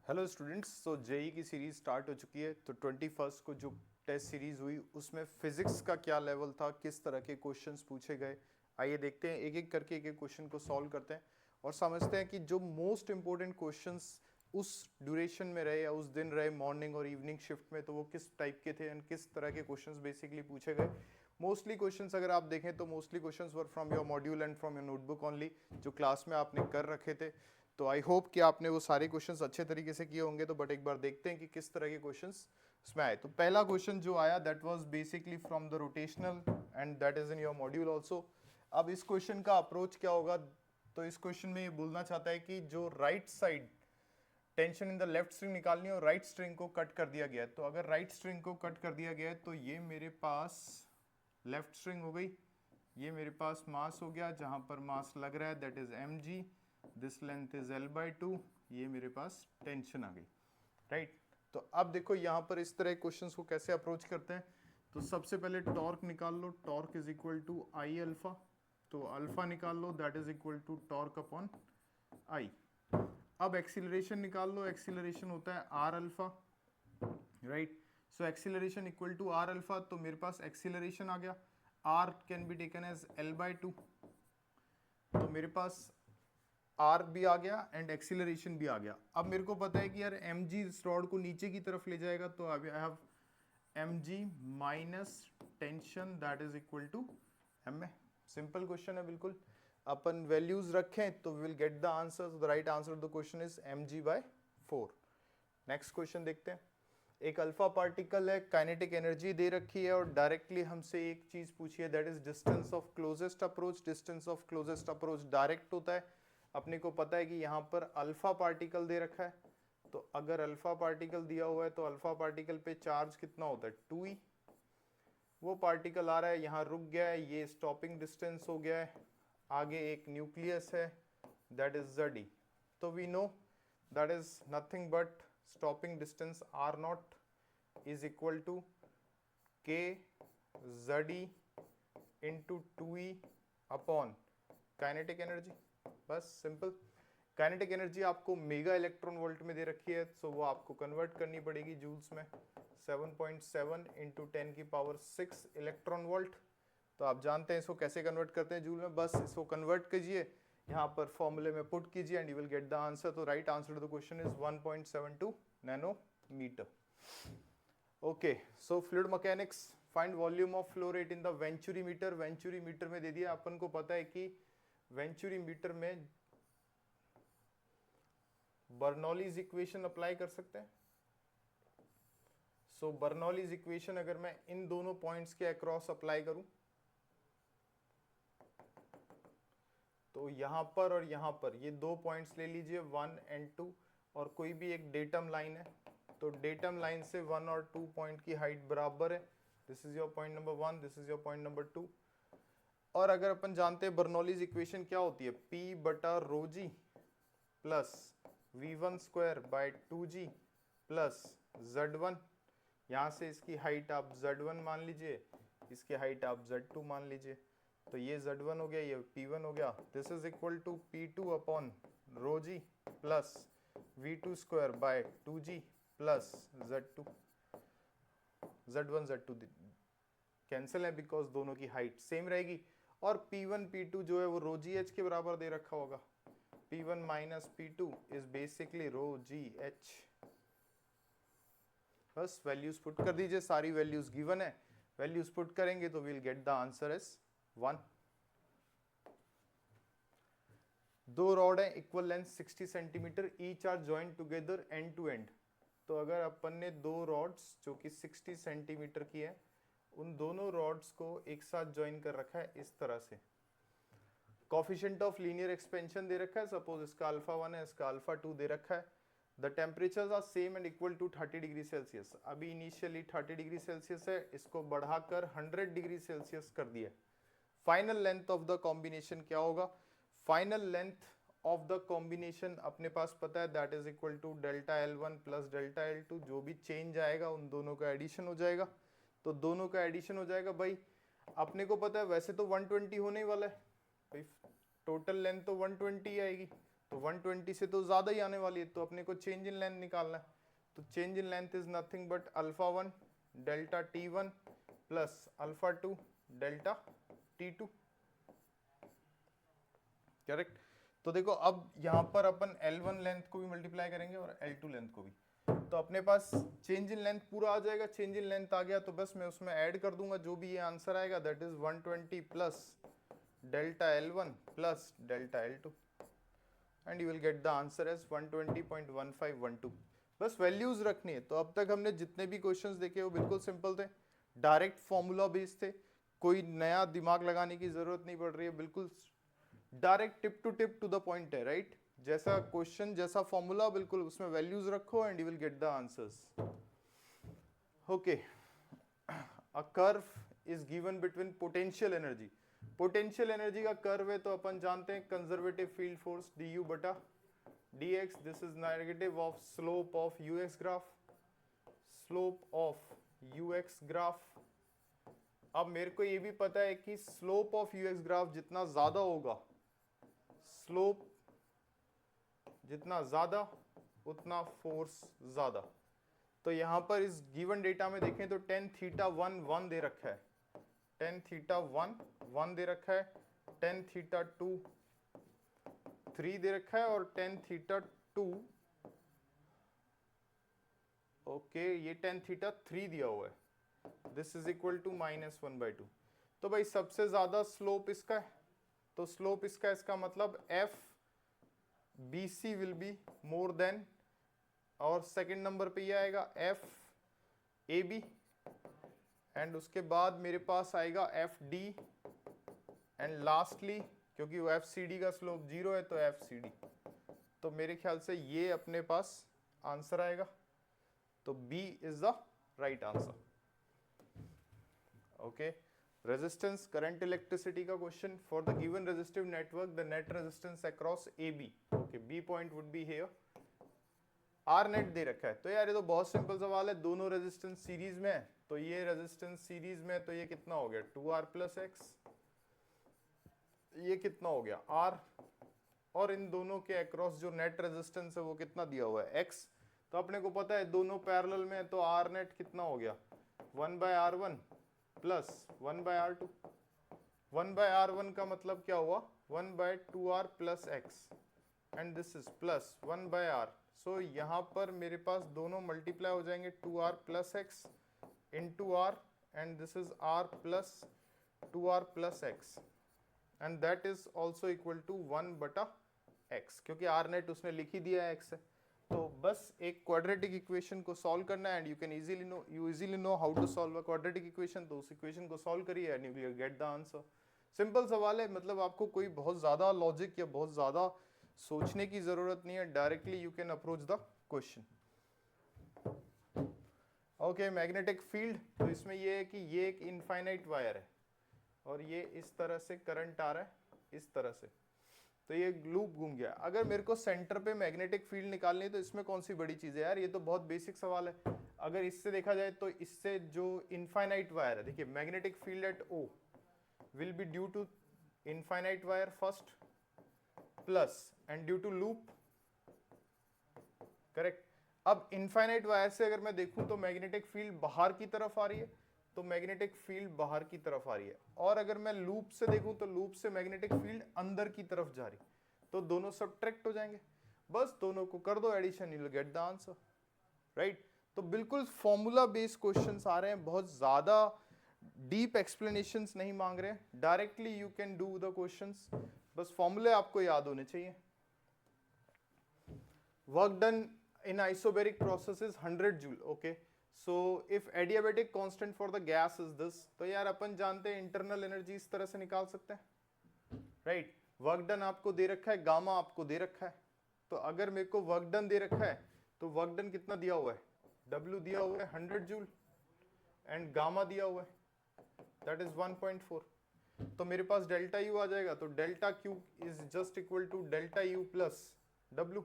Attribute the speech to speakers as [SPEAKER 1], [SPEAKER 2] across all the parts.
[SPEAKER 1] Hello students, सो JEE की series start हो चुकी है। तो 21 को जो टेस्ट सीरीज हुई उसमें फिजिक्स का क्या लेवल था, किस तरह के क्वेश्चंस पूछे गए, आइए देखते हैं। एक एक करके एक एक क्वेश्चन को सॉल्व करते हैं और समझते हैं कि जो मोस्ट इंपॉर्टेंट क्वेश्चंस उस ड्यूरेशन में रहे या उस दिन रहे मॉर्निंग और इवनिंग शिफ्ट में, तो वो किस टाइप के थे एंड किस तरह के क्वेश्चंस बेसिकली पूछे गए। मोस्टली क्वेश्चंस अगर आप देखें तो mostly questions were from your module and from your notebook only, जो क्लास में आपने कर रखे थे। तो आई होप कि आपने वो सारे क्वेश्चंस अच्छे तरीके से किए होंगे। तो बट एक बार देखते हैं कि किस तरह के क्वेश्चंस इसमें आए। तो पहला क्वेश्चन जो आया that was basically from the rotational and that is in your module also. अब इस क्वेश्चन का अप्रोच क्या होगा, तो इस क्वेश्चन में ये बोलना चाहता है कि जो right side tension in the left string निकालनी है और राइट स्ट्रिंग को कट कर दिया गया है। तो अगर राइट स्ट्रिंग को कट कर दिया गया है तो ये मेरे पास लेफ्ट स्ट्रिंग हो गई, ये मेरे पास मास हो गया, जहां पर मास लग रहा है that is M G, this length is L/2, ये मेरे पास टेंशन आ गई, राइट। तो अब देखो यहाँ पर इस तरह क्वेश्चंस को कैसे अप्रोच करते हैं। तो सबसे पहले टॉर्क निकाल लो, torque is equal to I alpha. तो अल्फा निकाल लो, that is equal to torque upon I. अब एक्सीलरेशन निकाल लो, एक्सीलरेशन होता है r alpha, right. So acceleration equal to r alpha, तो मेरे पास एक्सीलरेशन आ गया, r can be taken as L/2। तो मेरे पास आर भी आ गया एंड एक्सीलरेशन भी आ गया। अब मेरे को पता है कि यार एम जी इस रॉड को नीचे की तरफ ले जाएगा, तो I have M G minus tension that is equal to M A. Simple question है बिल्कुल। अपन वैल्यूज रखें तो will get the answer. The right answer of the question is mg/4। Next question देखते हैं। एक अल्फा पार्टिकल है, kinetic energy दे रखी है और डायरेक्टली हमसे एक चीज पूछी है that is distance of closest approach. Distance of closest approach direct होता है। अपने को पता है कि यहाँ पर अल्फा पार्टिकल दे रखा है, तो अगर अल्फा पार्टिकल दिया हुआ है तो अल्फा पार्टिकल पे चार्ज कितना होता है 2e। वो पार्टिकल आ रहा है, यहाँ रुक गया है, ये स्टॉपिंग डिस्टेंस हो गया है। आगे एक न्यूक्लियस है दैट इज Z e। तो we know that is nothing but stopping distance r naught is equal to k Z e into 2e upon kinetic energy. बस सिंपल। काइनेटिक एनर्जी आपको mega electron volt में दे रखी है, सो वो आपको convert करनी पड़ेगी जूल्स में। 7.7 इंटू 10⁶ इलेक्ट्रॉन वोल्ट। तो आप जानते हैं इसको कैसे कन्वर्ट करते हैं जूल में, बस इसको कन्वर्ट कीजिए, यहाँ पर फॉर्मूले में पुट कीजिए and you will get the answer. तो right answer to the question is 1.72 nanometre. Okay, so fluid mechanics, find volume of flow rate in the venturi meter. Venturi meter में दे दिया, अपन को पता है कि वेंचुरी मीटर में बर्नौलीज इक्वेशन अप्लाई कर सकते हैं। सो बर्नौलीज इक्वेशन अगर मैं इन दोनों पॉइंट्स के अक्रॉस अप्लाई करूं, तो यहां पर और यहां पर ये दो पॉइंट्स ले लीजिए 1 एंड 2, और कोई भी एक डेटम लाइन है, तो डेटम लाइन से 1 और 2 पॉइंट की हाइट बराबर है। This is your point number 1, this is your point number 2। और अगर अपन जानते हैं बर्नौलीज इक्वेशन क्या होती है, P बटा रो G plus V1² / 2g plus Z1। यहाँ से इसकी हाइट आप Z1 मान लीजिए, इसकी हाइट आप Z2 मान लीजिए। तो ये Z1 हो गया, ये P1 हो गया। This is equal to P2 upon rho G plus V2² / 2g plus Z2। Z1 Z2 cancel है बिकॉज दोनों की हाइट सेम रहेगी। और P1 P2 जो है वो रो जी एच के बराबर दे रखा होगा। P1 minus P2 is basically rho G H. बस वैल्यूज पुट कर दीजिए, सारी वैल्यूज गिवन है, वैल्यूज पुट करेंगे तो will get the answer is 1। दो रॉड है equal length 60 centimetre, each are joint together end to end. तो अगर अपन ने दो रॉड्स जो कि 60 सेंटीमीटर की है, उन दोनों रॉड्स को एक साथ ज्वाइन कर रखा है इस तरह से। कोफिशिएंट ऑफ लीनियर एक्सपेंशन दे रखा है, सपोज इसका α1 है, इसका α2 दे रखा है। The temperatures are same and equal to 30 degree Celsius. अभी इनिशियली 30 डिग्री सेल्सियस है, इसको बढ़ाकर 100 डिग्री सेल्सियस कर दिया। Final length of the combination क्या होगा, final length of the combination अपने पास पता है that is equal to delta L1 plus delta L2। जो भी चेंज आएगा उन दोनों का एडिशन हो जाएगा। तो दोनों का एडिशन हो जाएगा भाई, अपने को पता है वैसे तो 120 होने ही वाला है भाई, टोटल लेंथ तो 120 आएगी, तो 120 से तो ज़्यादा ही आने वाली है, तो अपने को चेंज इन लेंथ निकालना है। तो change in length is nothing but alpha 1 delta T1 plus alpha 2 delta T2, correct. तो देखो अब यहाँ पर अपन L1 लेंथ को भी मल्टीप्लाई करेंगे और L2 लेंथ को भी, तो अपने पास चेंज इन लेंथ पूरा आ जाएगा। चेंज इन लेंथ आ गया तो बस मैं उसमें ऐड कर दूंगा जो भी ये आंसर आएगा, that is 120 plus delta L1 plus delta L2 and you will get the answer as 120.1512। बस वैल्यूज रखनी है। तो अब तक हमने जितने भी क्वेश्चंस देखे वो बिल्कुल सिंपल थे, डायरेक्ट फॉर्मूला बेस्ड थे, कोई नया दिमाग लगाने की जरूरत नहीं पड़ रही है, बिल्कुल direct tip to the point है, राइट। जैसा क्वेश्चन जैसा फॉर्मूला बिल्कुल उसमें वैल्यूज रखो and you will get the answers. Okay, a curve is given between potential energy. Potential energy का कर्व है तो अपन जानते हैं कंजर्वेटिव फील्ड फोर्स du बटा dx, this is negative of slope of ux graph, slope of ux graph. अब मेरे को ये भी पता है कि स्लोप ऑफ ux ग्राफ जितना ज्यादा होगा, स्लोप जितना ज्यादा उतना फोर्स ज्यादा। तो यहां पर इस गिवन डेटा में देखें तो tan थीटा 1 1 दे रखा है, tan थीटा 1 1 दे रखा है, tan थीटा 2 3 दे रखा है और tan थीटा 2 ओके ये tan थीटा 3 दिया हुआ है, दिस इज इक्वल टू -1/2। तो भाई सबसे ज्यादा स्लोप इसका है, तो स्लोप इसका, इसका मतलब F B C will be more then, और सेकंड नंबर पे ये आएगा एफ ए बी, एंड उसके बाद मेरे पास आएगा एफ डी, एंड लास्टली क्योंकि वो एफ सी डी का स्लोप 0 है तो एफ सी डी। तो मेरे ख्याल से ये अपने पास आंसर आएगा, तो B is the right answer. Okay, resistance current electricity का question, for the given resistive network the net resistance across A B, okay B point would be here, R net दे रखा है। तो यार ये तो बहुत सिंपल सवाल है, दोनों रेजिस्टेंस सीरीज में है, तो ये रेजिस्टेंस सीरीज में है तो ये कितना हो गया 2R प्लस एक्स, ये कितना हो गया R, और इन दोनों के अक्रॉस जो नेट रेजिस्टेंस है वो कितना दिया हुआ है x। तो अपने को पता है दोनों पैरेलल में है तो R नेट कितना हो गया 1/R1 प्लस 1/R2। 1/R1 का मतलब क्या हुआ 1/2R plus x, and this is plus 1/R। So यहाँ पर मेरे पास दोनों मल्टीप्लाई हो जाएंगे 2R plus x into R, and this is R plus 2R plus x, and that is also equal to 1/x, क्योंकि R नेट उसने लिख ही दिया है x है। तो बस एक क्वाड्रेटिक इक्वेशन को सॉल्व करना है, and you can easily know how to solve a quadratic equation. तो उस इक्वेशन को सॉल्व करिए and you will get the answer. Simple सवाल है, मतलब आपको कोई बहुत ज्यादा लॉजिक या बहुत ज्यादा सोचने की जरूरत नहीं है, directly you can approach the question. Okay, magnetic field, तो इसमें ये है कि ये एक इनफाइनाइट वायर है और ये इस तरह से करंट आ रहा है, इस तरह से, तो ये लूप घूम गया। अगर मेरे को सेंटर पे मैग्नेटिक फील्ड निकालनी है तो इसमें कौन सी बड़ी चीज है यार, ये तो बहुत बेसिक सवाल है। अगर इससे देखा जाए तो इससे जो इनफाइनाइट वायर है, देखिए magnetic field at O will be due to infinite wire first plus and due to loop, correct. अब इनफाइनाइट वायर से अगर मैं देखूं तो मैग्नेटिक फील्ड बाहर की तरफ आ रही है, तो मैग्नेटिक फील्ड बाहर की तरफ आ रही है, और अगर मैं लूप से देखूं तो लूप से मैग्नेटिक फील्ड अंदर की तरफ जा रही, तो दोनों सब्ट्रैक्ट हो जाएंगे। बस दोनों को कर दो addition, you will get the answer, right. तो बिल्कुल फॉर्मूला बेस्ड क्वेश्चंस आ रहे हैं, बहुत ज्यादा डीप एक्सप्लेनेशंस नहीं मांग रहे, directly you can do the questions, बस फॉर्मूले आपको याद होने चाहिए। Work done in isobaric process is 100 joule, okay, so if adiabatic constant for the gas is this, तो यार अपन जानते हैं इंटरनल एनर्जी इस तरह से निकाल सकते हैं, राइट। वर्क डन आपको दे रखा है, गामा आपको दे रखा है, तो अगर मेरे को वर्क डन दे रखा है तो वर्क डन कितना दिया हुआ है, W दिया हुआ है 100 जूल, एंड गामा दिया हुआ है दैट इज 1.4, तो मेरे पास डेल्टा U आ जाएगा, तो delta Q is just equal to delta U plus W,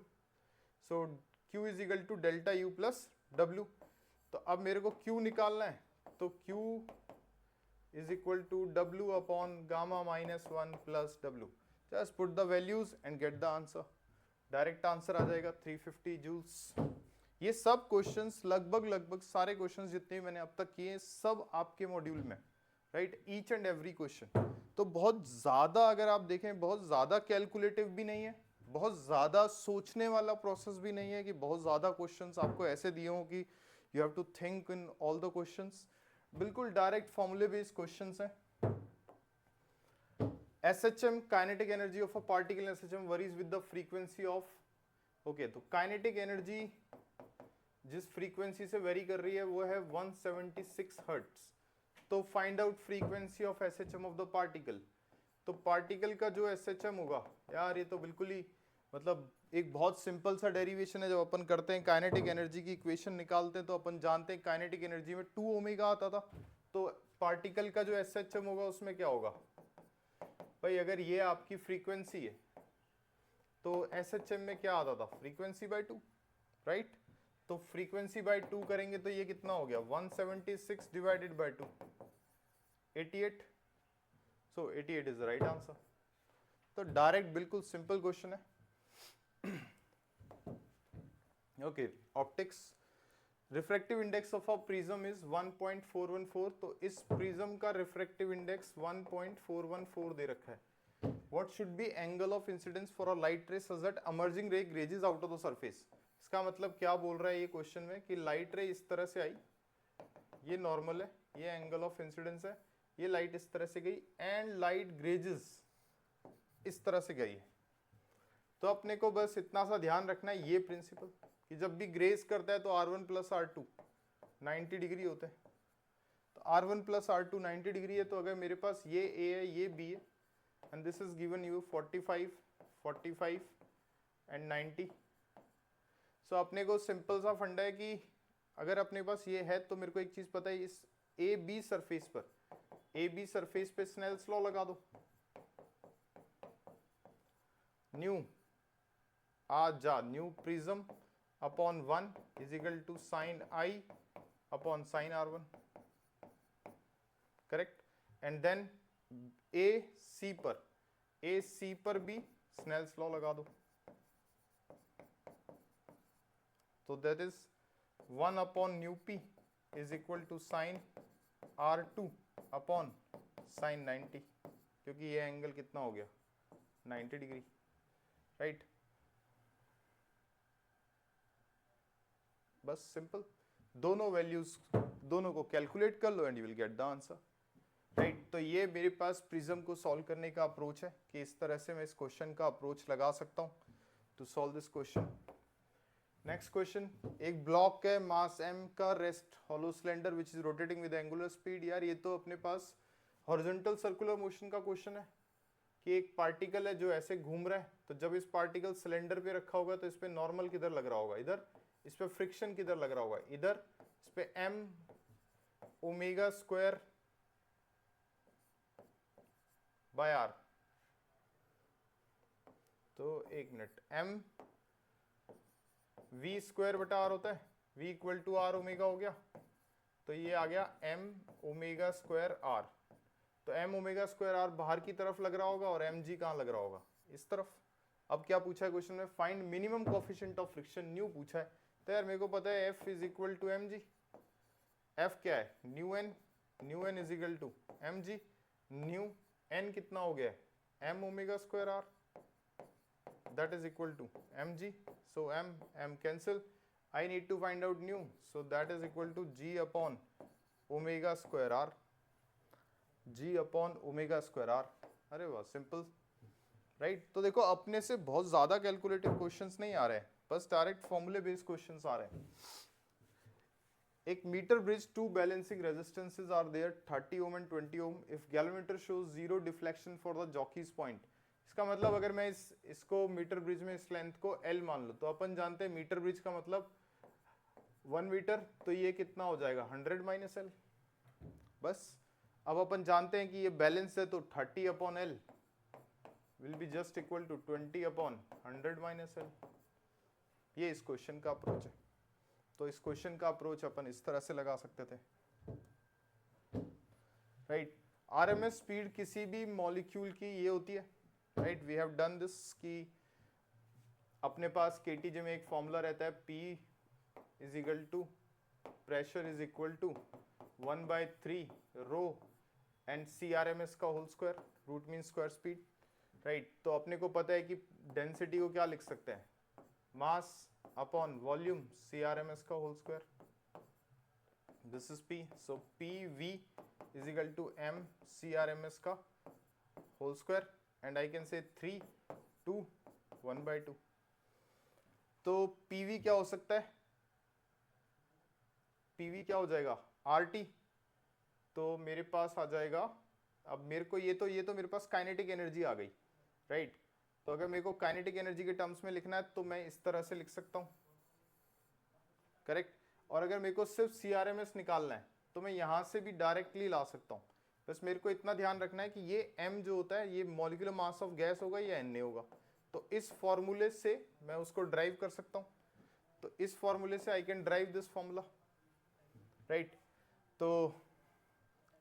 [SPEAKER 1] so Q is equal to delta U plus W। तो अब मेरे को Q निकालना है, तो Q is equal to W upon gamma -1 plus W, just put the values and get the answer. Direct answer आ जाएगा 350 joules. ये सब क्वेश्चंस लगभग सारे क्वेश्चंस जितने मैंने अब तक किए सब आपके मॉड्यूल में, right, each and every question. तो बहुत ज्यादा अगर आप देखें बहुत ज्यादा कैलकुलेटिव भी नहीं है, बहुत ज्यादा सोचने वाला प्रोसेस भी नहीं है कि बहुत ज्यादा क्वेश्चंस आपको ऐसे दिए हो कि you have to think in all the questions. बिल्कुल डायरेक्ट फॉर्मूले बेस्ड क्वेश्चंस हैं। SHM kinetic energy of a particle in SHM varies with the frequency of, okay, तो काइनेटिक एनर्जी जिस फ्रीक्वेंसी से वेरी कर रही है वो है 176 हर्ट्ज। तो find out frequency of SHM of the particle. तो पार्टिकल का जो SHM होगा, यार ये तो बिल्कुल ही मतलब एक बहुत सिंपल सा डेरिवेशन है। जब अपन करते हैं काइनेटिक एनर्जी की इक्वेशन निकालते हैं तो अपन जानते हैं काइनेटिक एनर्जी में 2 ओमेगा आता था। तो पार्टिकल का जो SHM होगा उसमें क्या होगा भाई, अगर ये आपकी फ्रीक्वेंसी है तो SHM में क्या आता था, फ्रीक्वेंसी बाय 2, राइट। तो फ्रीक्वेंसी बाय 2 करेंगे तो ये कितना हो गया 176 divided by 2, 88। So 88 is the right answer. तो डायरेक्ट बिल्कुल सिंपल क्वेश्चन है। Okay, optics, refractive index of a prism is 1.414। तो इस प्रिज्म का रिफ्रैक्टिव इंडेक्स 1.414 दे रखा है। What should be angle of incidence for a light रे सच दैट इमर्जिंग रे ग्रेजेस आउट ऑफ द सरफेस। इसका मतलब क्या बोल रहा है ये क्वेश्चन में कि लाइट रे इस तरह से आई, ये नॉर्मल है, ये एंगल ऑफ इंसिडेंस है, ये लाइट इस तरह से गई एंड लाइट ग्रेजेस इस तरह से गई है। तो अपने को बस इतना सा ध्यान रखना है ये प्रिंसिपल कि जब भी ग्रेस करता है तो R1 प्लस R2 90 डिग्री होते हैं। तो R1 प्लस R2 90 डिग्री है। तो अगर मेरे पास ये A है ये B है and this is given you 45 45 and 90। सो अपने को सिंपल सा फंडा है कि अगर अपने पास ये है तो मेरे को एक चीज पता है, इस AB सरफेस पे स्नेल्स लॉ लगा दो। Mu mu prism upon 1 is equal to sine I upon sine R1, correct. And then AC पर भी स्नेल्स लॉ लगा दो। तो that is 1 upon mu P is equal to sine R2 upon sine 90, क्योंकि ये angle कितना हो गया 90 डिग्री, राइट। बस सिंपल, दोनों वैल्यूज दोनों को कैलकुलेट कर लो and you will get the answer, right. तो ये मेरे पास प्रिज्म को सॉल्व करने का अप्रोच है कि इस तरह से मैं इस क्वेश्चन का अप्रोच लगा सकता हूं to solve this question. Next question, एक ब्लॉक है मास m का rest hollow cylinder which is rotating with angular speed. यार ये तो अपने पास हॉरिजॉन्टल सर्कुलर मोशन का क्वेश्चन है कि एक पार्टिकल है जो ऐसे घूम रहा है। तो जब इस पार्टिकल सिलेंडर पे रखा होगा तो इस पे नॉर्मल किधर लग रहा होगा, इधर। इस पे फ्रिक्शन किधर लग रहा होगा, इधर। इस पे m omega square by r। तो एक मिनट, m v स्क्वायर बटा r होता है, v equal to r omega हो गया। तो ये आ गया m ओमेगा स्क्वायर r। तो m ओमेगा स्क्वायर r बाहर की तरफ लग रहा होगा और mg कहाँ लग रहा होगा, इस तरफ। अब क्या पूछा है क्वेश्चन में, find minimum coefficient of friction, mu पूछा है। तो यार मेरे को पता है F is equal to mg। F क्या है, mu n is equal to mg। Mu n कितना हो गया है m omega square r, that is equal to mg. So m cancel. I need to find out nu, so that is equal to g upon omega square r, g upon omega square r। अरे वाह, simple, right. तो देखो अपने से बहुत ज्यादा calculative questions नहीं आ रहे हैं, बस डायरेक्ट फॉर्मूले बेस्ड क्वेश्चंस आ रहे हैं। एक metre bridge, two balancing resistances are there 30 ohm and 20 ohm. If galvanometer shows 0 deflection for the jockey's point. इसका मतलब अगर मैं इसको मीटर ब्रिज में इस लेंथ को L मान लो, तो अपन जानते हैं मीटर ब्रिज का मतलब 1 मीटर, तो ये कितना हो जाएगा 100 माइनस L। बस अब अपन जानते हैं कि ये बैलेंस है, तो 30 upon L will be just equal to 20 upon 100 minus L। ये इस क्वेश्चन का अप्रोच है। तो इस क्वेश्चन का अप्रोच अपन इस तरह से लगा सकते थे, राइट। RMS स्पीड किसी भी मॉलिक्यूल की ये होती है, right. We have done this कि अपने पास केटीजे में एक फॉर्मूला रहता है, P is equal to pressure is equal to 1/3 rho and CRMS का whole square, root mean square speed, right. तो अपने को पता है कि डेंसिटी को क्या लिख सकते हैं, मास अपॉन वॉल्यूम CRMS का whole square, this is P, so PV is equal to m CRMS का whole square and I can say 3 2 1/2। तो PV क्या हो सकता है, PV क्या हो जाएगा RT, तो मेरे पास आ जाएगा, अब मेरे को ये तो मेरे पास काइनेटिक एनर्जी आ गई, राइट। तो अगर मेरे को काइनेटिक एनर्जी के टर्म्स में लिखना है तो मैं इस तरह से लिख सकता हूं, करेक्ट। और अगर मेरे को सिर्फ CRMS निकालना है तो मैं यहां से भी डायरेक्टली ला सकता हूं। बस मेरे को इतना ध्यान रखना है कि ये m जो होता है ये मॉलिक्यूलर मास ऑफ गैस होगा या Na होगा, तो इस फॉर्मूले से मैं उसको ड्राइव कर सकता हूं। तो इस फॉर्मूले से I can drive this formula, right. तो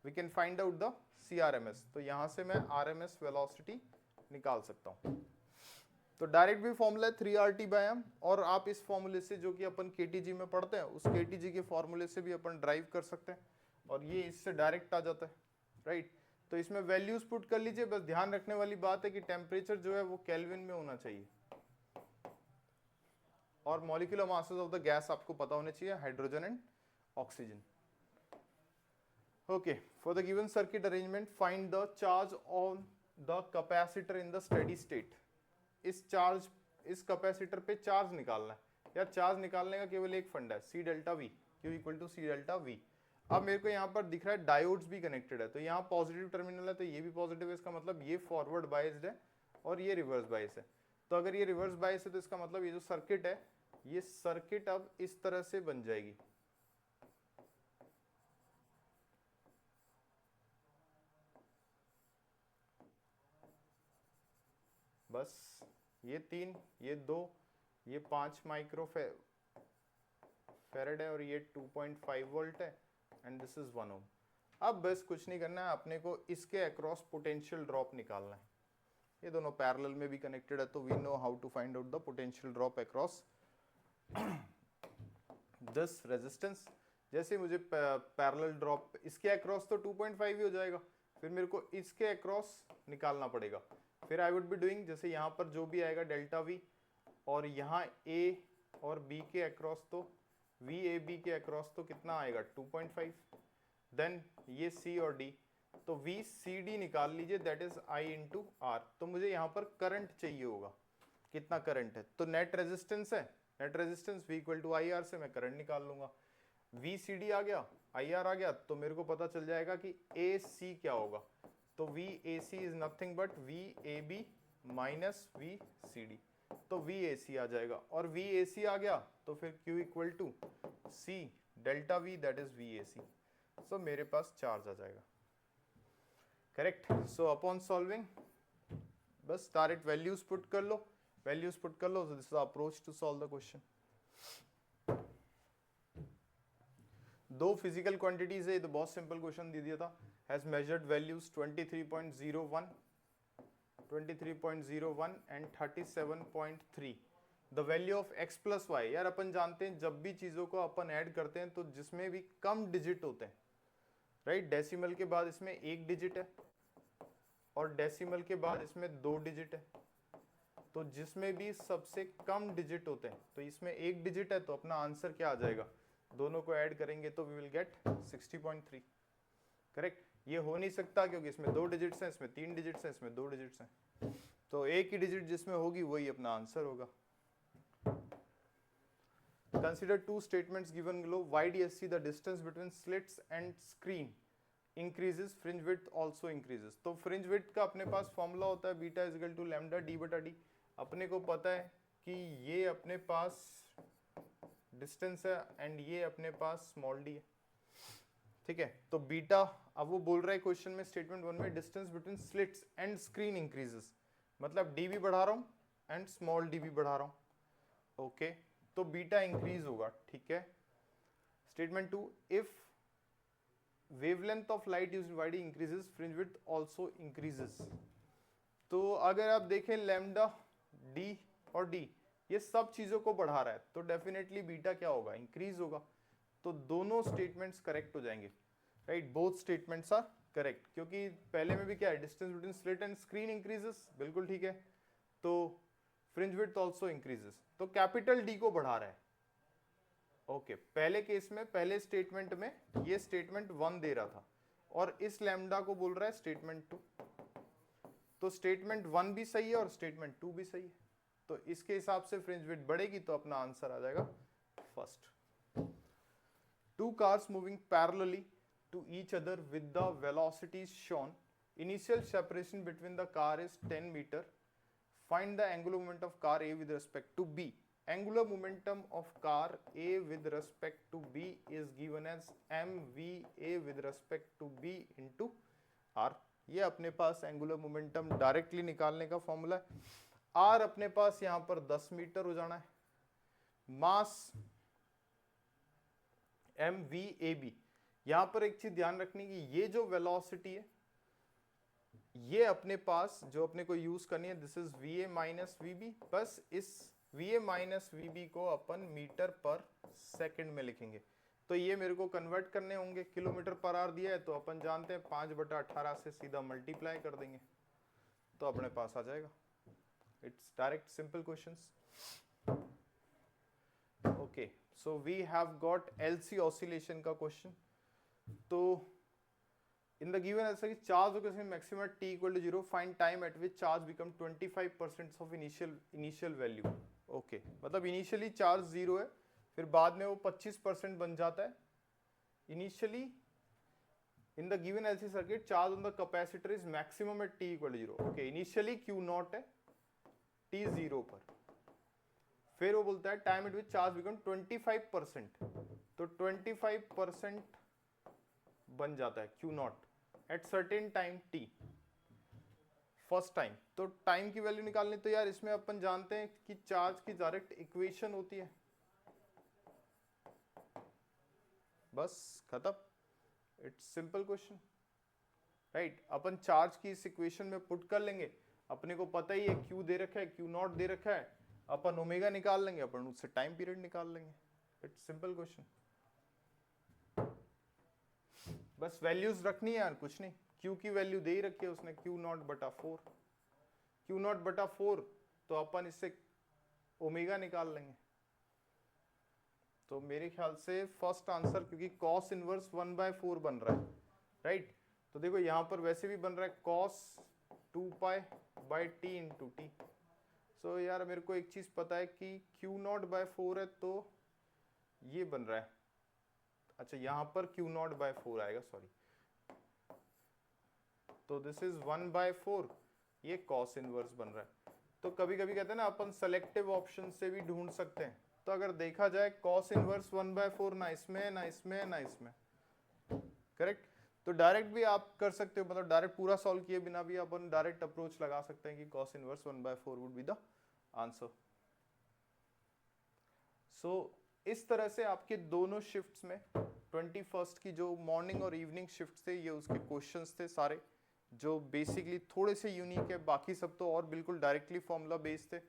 [SPEAKER 1] we can find out the CRMS, तो यहां से मैं RMS वेलोसिटी निकाल सकता हूं। तो डायरेक्ट भी फॉर्मूला है 3RT/m, और आप इस फॉर्मूले से जो कि अपन KTG में पढ़ते हैं उस KTG के फॉर्मूले से भी अपन ड्राइव कर सकते हैं, और ये इससे डायरेक्ट आ जाता है, राइट। तो इसमें वैल्यूज पुट कर लीजिए, बस ध्यान रखने वाली बात है कि टेम्परेचर जो है वो केल्विन में होना चाहिए, और molecular masses of the gas आपको पता होने चाहिए, hydrogen and oxygen. Okay, for the given circuit arrangement find the charge on the capacitor in the steady state. इस कैपेसिटर पे चार्ज निकालना है, या चार्ज निकालने का केवल एक फंडा है, C delta V, Q equal to C delta V। अब मेरे को यहाँ पर दिख रहा है डायोड्स भी कनेक्टेड है, तो यहाँ पॉजिटिव टर्मिनल है तो ये भी पॉजिटिव है, इसका मतलब ये फॉरवर्ड बायस्ड है और ये रिवर्स बायस है। तो अगर ये रिवर्स बायस है तो इसका मतलब ये जो सर्किट है, ये सर्किट अब इस तरह से बन जाएगी, बस ये 3, ये 2, ये 5 माइक्रो फेरेड है और ये 2.5 वोल्ट है एंड दिस इज 1 ओम। अब बस कुछ नहीं करना है, अपने को इसके अक्रॉस पोटेंशियल ड्रॉप निकालना है। ये दोनों पैरेलल में भी कनेक्टेड है, तो we know how to find out the potential drop across this resistance. जैसे मुझे पैरेलल ड्रॉप इसके अक्रॉस तो 2.5 ही हो जाएगा, फिर मेरे को इसके अक्रॉस निकालना पड़ेगा। फिर आई वुड बी डूइंग, जैसे यहाँ पर जो भी आएगा डेल्टा V, और यहाँ A और B के अक्रॉस तो VAB के अक्रॉस तो कितना आएगा 2.5, देन ये C और D, तो VCD निकाल लीजिए, that is I into R। तो मुझे यहाँ पर करंट चाहिए होगा, कितना करंट है, तो नेट रेजिस्टेंस है, net resistance V equal to IR से मैं करंट निकाल लूंगा। VCD आ गया, IR आ गया, तो मेरे को पता चल जाएगा कि AC क्या होगा, तो VAC is nothing but VAB minus VCD, तो VAC आ जाएगा, और VAC आ गया तो फिर Q equal to C delta V, that is VAC। So मेरे पास चार्ज आ जाएगा, करेक्ट। सो अपॉन सॉल्विंग बस डायरेक्ट वैल्यूज पुट कर लो, वैल्यूज पुट कर लो, this is approach to solve the question. दो फिजिकल क्वांटिटीज है, ये तो बहुत सिंपल क्वेश्चन दे दिया था। Has measured values 23.01 and 37.3, the value of x plus y. यार अपन जानते हैं जब भी चीजों को अपन ऐड करते हैं तो जिसमें भी कम डिजिट होते हैं, राइट, डेसिमल के बाद इसमें 1 डिजिट है और डेसिमल के बाद इसमें 2 डिजिट है, तो जिसमें भी सबसे कम डिजिट होते हैं तो इसमें 1 डिजिट है, तो अपना आंसर क्या आ जाएगा, दोनों को ऐड करेंगे तो वी विल गेट 60.3, करेक्ट। ये हो नहीं सकता क्योंकि इसमें 2 डिजिट्स हैं, इसमें 3 डिजिट्स हैं, इसमें 2 डिजिट्स हैं, तो एक ही डिजिट जिसमें होगी वही अपना आंसर होगा। Consider two statements given below. YDSC, the distance between slits and screen increases, fringe width also increases. तो fringe width का अपने पास फॉर्मूला होता है beta is equal to lambda D बटा डी। अपने को पता है कि ये अपने पास डिस्टेंस है एंड ये अपने पास स्मॉल डी है, ठीक है। तो बीटा, अब वो बोल रहा है क्वेश्चन में स्टेटमेंट 1 में distance between slits and screen increases, मतलब डी भी बढ़ा रहा हूँ एंड स्मॉल डी भी बढ़ा रहा हूँ, ओके, तो बीटा इंक्रीज होगा, ठीक है। Statement 2, if wavelength of light used wide increases, fringe width also increases. तो अगर आप देखें लैम्डा डी और डी, ये सब चीजों को बढ़ा रहा है, तो डेफिनेटली बीटा क्या होगा, इंक्रीज होगा। तो दोनों स्टेटमेंट्स करेक्ट हो जाएंगे, right, both statements are correct, क्योंकि पहले में भी क्या है, distance between slit and screen increases, बिल्कुल ठीक है, तो फ्रिंज विड्थ आल्सो इंक्रीजेस, तो कैपिटल डी को बढ़ा रहा है। ओके, पहले केस में, पहले स्टेटमेंट में ये स्टेटमेंट 1 दे रहा था और इस लैम्डा को बोल रहा है स्टेटमेंट 2, तो स्टेटमेंट 1 भी सही है और स्टेटमेंट 2 भी सही है, तो इसके हिसाब से फ्रिंज विड्थ बढ़ेगी, तो अपना आंसर आ जाएगा first. 2 cars moving parallelly to each other with the velocities shown. Initial separation between the car is 10 meter. Find the angular momentum of car A with respect to B. Angular momentum of car A with respect to B is given as mva with respect to B into r. ये अपने पास angular momentum directly निकालने का formula है। r अपने पास यहां पर 10 metre हो जाना है, मास mvab। यहां पर एक चीज ध्यान रखनी की, ये जो वेलोसिटी है ये अपने पास जो अपने को यूज करनी है, this is va minus vb, बस इस va माइनस vb को अपन मीटर पर सेकंड में लिखेंगे, तो ये मेरे को कन्वर्ट करने होंगे, किलोमीटर पर आवर दिया है तो अपन जानते हैं 5/18 से सीधा मल्टीप्लाई कर देंगे तो अपने पास आ जाएगा। It's direct simple questions. Okay, so we have got LC oscillation का क्वेश्चन। तो in the given answer charge location maximum t equal to 0, find time at which charge become 25% of initial value. Okay, मतलब initially charge 0 है, फिर बाद में वो 25% बन जाता है। Initially in the given LC circuit charge on the capacitor is maximum at t equal to 0। Okay, initially Q0 है t 0 पर, फिर वो बोलता है time at which charge become 25%, तो 25% बन जाता है Q0 at certain time t, first time. तो टाइम की वैल्यू निकालनी, तो यार इसमें अपन जानते हैं कि चार्ज की डायरेक्ट इक्वेशन होती है, बस खत्म, it's simple question, right. Upon charge की इस इक्वेशन में पुट कर लेंगे, अपने को पता ही है Q दे रखा है, Q0 दे रखा है, अपन ओमेगा निकाल लेंगे, अपन उससे टाइम पीरियड निकाल लेंगे, इट्स सिंपल क्वेश्चन। बस वैल्यूज रखनी है यार, कुछ नहीं। Q की वैल्यू दे ही रखी है उसने, Q0/4, Q0/4, तो अपन इससे ओमेगा निकाल लेंगे। तो मेरे ख्याल से फर्स्ट आंसर, क्योंकि cos इनवर्स 1/4 बन रहा है, राइट। तो देखो यहाँ पर वैसे भी बन रहा है cos 2π/t इंटू टी। सो यार मेरे को एक चीज पता है कि Q0/4 है, तो ये बन रहा है, अच्छा यहाँ पर Q0/4 आएगा, सॉरी, तो दिस इज 1/4, ये cos इनवर्स बन रहा है। तो कभी कभी कहते हैं ना अपन सेलेक्टिव ऑप्शन से भी ढूंढ सकते हैं, तो अगर देखा जाए cos इनवर्स 1/4 ना इसमें ना इसमें ना इसमें, करेक्ट। तो डायरेक्ट भी आप कर सकते हो, मतलब डायरेक्ट पूरा सॉल्व किए बिना भी अपन डायरेक्ट अप्रोच लगा सकते हैं कि cos inverse 1/4 would be the answer. So इस तरह से आपके दोनों शिफ्ट्स में 21st की जो मॉर्निंग और इवनिंग शिफ्ट थे, ये उसके क्वेश्चंस थे सारे, जो बेसिकली थोड़े से यूनिक है, बाकी सब तो और बिल्कुल डायरेक्टली फॉर्मूला बेस्ड थे।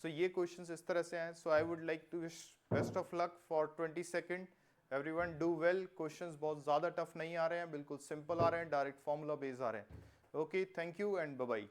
[SPEAKER 1] सो ये क्वेश्चंस इस तरह से आए। So I would like to wish best of luck for 22nd। Everyone do well. Questions बहुत ज़्यादा टफ नहीं आ रहे हैं, बिल्कुल सिंपल आ रहे हैं, डायरेक्ट फॉर्मूला बेस्ड आ रहे हैं। Okay, thank you and bye bye.